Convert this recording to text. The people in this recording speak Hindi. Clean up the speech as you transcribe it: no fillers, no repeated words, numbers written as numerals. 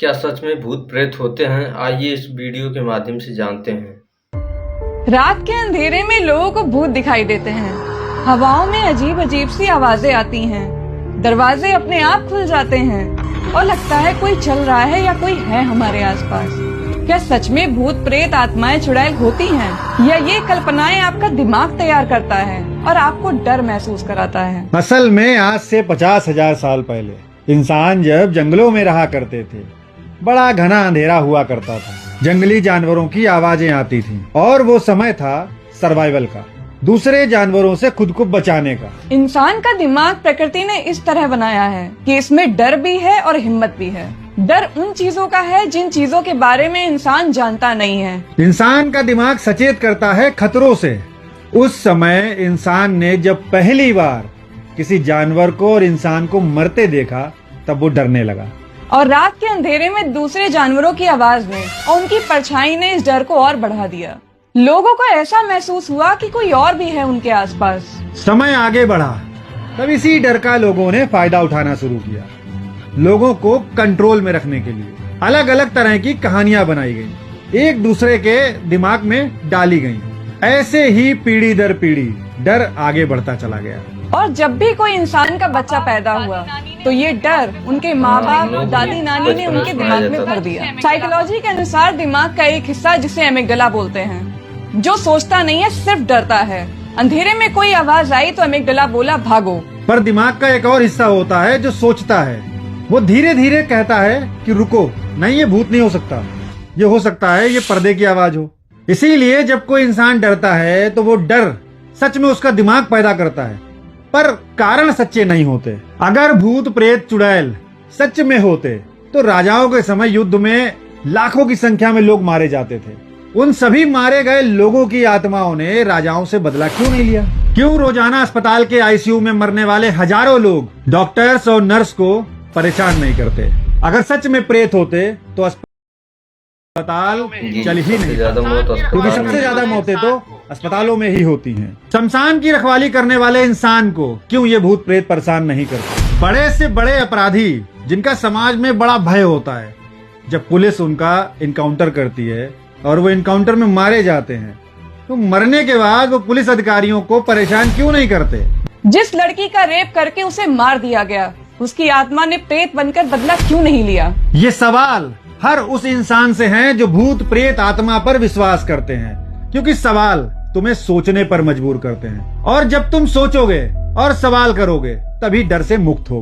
क्या सच में भूत प्रेत होते हैं? आइए इस वीडियो के माध्यम से जानते हैं। रात के अंधेरे में लोगों को भूत दिखाई देते हैं। हवाओं में अजीब अजीब सी आवाजें आती हैं। दरवाजे अपने आप खुल जाते हैं और लगता है कोई चल रहा है या कोई है हमारे आसपास। क्या सच में भूत प्रेत आत्माएं चुड़ैल होती हैं या ये कल्पनाएं आपका दिमाग तैयार करता है और आपको डर महसूस कराता है? असल में आज से 50,000 साल पहले इंसान जब जंगलों में रहा करते थे, बड़ा घना अंधेरा हुआ करता था। जंगली जानवरों की आवाजें आती थीं और वो समय था सर्वाइवल का, दूसरे जानवरों से खुद को बचाने का। इंसान का दिमाग प्रकृति ने इस तरह बनाया है कि इसमें डर भी है और हिम्मत भी है। डर उन चीजों का है जिन चीजों के बारे में इंसान जानता नहीं है। इंसान का दिमाग सचेत करता है खतरों से। उस समय इंसान ने जब पहली बार किसी जानवर को और इंसान को मरते देखा, तब वो डरने लगा। और रात के अंधेरे में दूसरे जानवरों की आवाज ने और उनकी परछाई ने इस डर को और बढ़ा दिया। लोगों को ऐसा महसूस हुआ कि कोई और भी है उनके आसपास। समय आगे बढ़ा, तब इसी डर का लोगों ने फायदा उठाना शुरू किया। लोगों को कंट्रोल में रखने के लिए अलग अलग तरह की कहानियां बनाई गई, एक दूसरे के दिमाग में डाली गई। ऐसे ही पीढ़ी दर पीढ़ी डर आगे बढ़ता चला गया। और जब भी कोई इंसान का बच्चा पैदा हुआ तो ये डर उनके माँ बाप, दादी नानी ने उनके दिमाग में भर दिया। साइकोलॉजी के अनुसार दिमाग का एक हिस्सा, जिसे एमिगडाला बोलते हैं, जो सोचता नहीं है, सिर्फ डरता है। अंधेरे में कोई आवाज आई तो एमिगडाला बोला भागो। पर दिमाग का एक और हिस्सा होता है जो सोचता है। वो धीरे धीरे कहता है कि रुको, नहीं, ये भूत नहीं हो सकता, ये हो सकता है ये पर्दे की आवाज हो। इसीलिए जब कोई इंसान डरता है तो वो डर सच में उसका दिमाग पैदा करता है, पर कारण सच्चे नहीं होते। अगर भूत प्रेत चुड़ैल सच में होते तो राजाओं के समय युद्ध में लाखों की संख्या में लोग मारे जाते थे। उन सभी मारे गए लोगों की आत्माओं ने राजाओं से बदला क्यों नहीं लिया? क्यों रोजाना अस्पताल के आईसीयू में मरने वाले हजारों लोग डॉक्टर्स और नर्स को परेशान नहीं करते? अगर सच में प्रेत होते तो अस्पताल चल ही नहीं, क्योंकि सबसे ज्यादा मौतें तो अस्पतालों में ही होती हैं। शमशान की रखवाली करने वाले इंसान को क्यों ये भूत प्रेत परेशान नहीं करते? बड़े से बड़े अपराधी जिनका समाज में बड़ा भय होता है, जब पुलिस उनका इनकाउंटर करती है और वो इनकाउंटर में मारे जाते हैं, तो मरने के बाद वो पुलिस अधिकारियों को परेशान क्यों नहीं करते? जिस लड़की का रेप करके उसे मार दिया गया, उसकी आत्मा ने प्रेत बनकर बदला क्यों नहीं लिया? ये सवाल हर उस इंसान से हैं जो भूत प्रेत आत्मा पर विश्वास करते हैं, क्योंकि सवाल तुम्हें सोचने पर मजबूर करते हैं। और जब तुम सोचोगे और सवाल करोगे, तभी डर से मुक्त होगे।